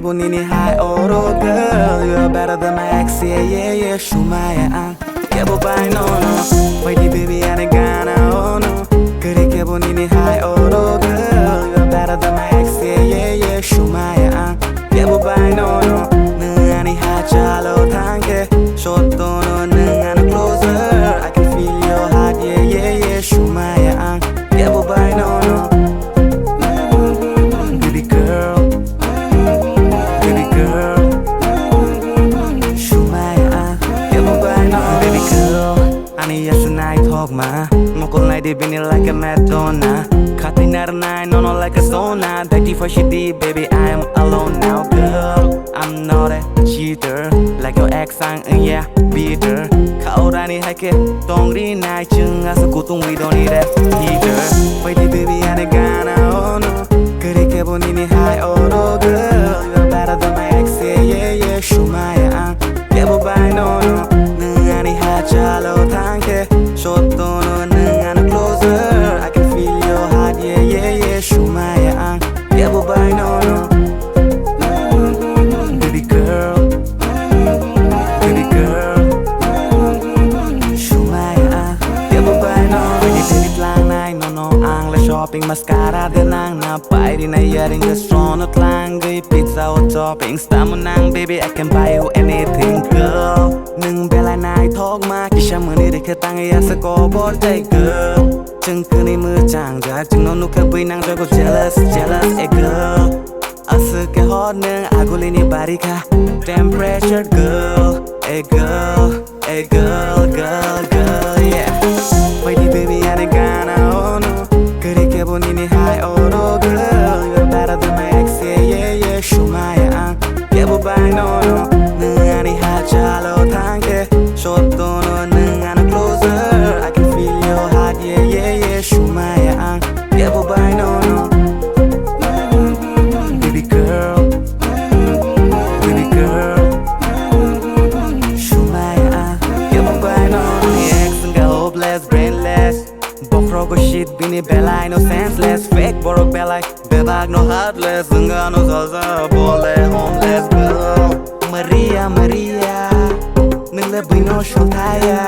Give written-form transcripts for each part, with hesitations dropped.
본인이 high auto girl You're better than my ex yeah yeah yeah 슈마야 깨봐봐 no no Why the baby 안에 가나 oh no 그렇게 본인이 high auto girl You're better than my ex yeah yeah yeah 슈마야 깨봐봐 no no 능 안이 하잘로 당겨 숏도 너능 안에 closer I can feel your heart yeah yeah yeah 슈마야 깨봐봐 no no Baby girl Baby girl 슈마야 깨봐봐 no Baby girl 아니었어 나의 톡마 먹고 나의 비닐 like a Madonna Cutting out a night, no no like a sauna Thank for shitty, baby I am alone now girl I'm not a cheater Like your ex sang yeah bitter 가오라니 할게 똥리 나이 증가서 고통 we don't need a heater Why the baby 안에 가나 oh no 그렇게 본인이 high auto girl You're better than my ex yeah yeah yeah 슈마야 깨봐봐 no no 능 안이 하잘로 당겨 숏도 너능 안에 closer I can feel your heart yeah yeah yeah 슈마야 깨봐봐 no no Baby girl Baby girl 슈마야 깨봐봐 no Baby baby lang nai no no ang la shopping mascara de nang na pai di na yaring restaurant at lang gay pizza or toppings tamo nang baby I can buy you anything girl 능 belai nai thok ma kisha mani de ke tang ya sa ko bor day girl chừng cứ ni mưa chàng ra chừng nó nuka bui nang cho cô jealous jealous a girl asu ke hot nang aguli ni barika temperature girl a girl a girl girl girl yeah why the baby ane gana oh no 그렇게 본인이 high auto girl You're better than my ex yeah yeah yeah 슈마야 깨봐봐 no no 능 안이 하잘로 당겨 숏도 너능 안에 closer I can feel your heart yeah yeah yeah 슈마야 깨봐봐 no no Baby girl Baby girl 슈마야 깨봐봐 no 네 ex은가 hopeless brainless Kokborok shit bini belai no senseless Fake borok belai bebag no heartless Enggak no salsa boleh homeless girl Maria Maria Neng lebih no shotaya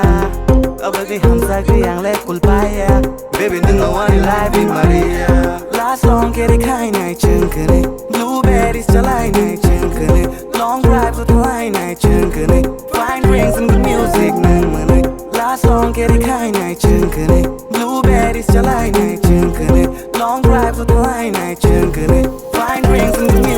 Abadi hamsa ke yang lekul paya Baby neng no one life in Maria Last long kiri kai nai chengkene Blueberries chalai nai chengkene Long drives with line nai chengkene Fine drinks and good music neng mene Last long kiri kai nai chengkene Blueberries chalai nai chengkene Long drives with line nai chengkene Fine drinks and good music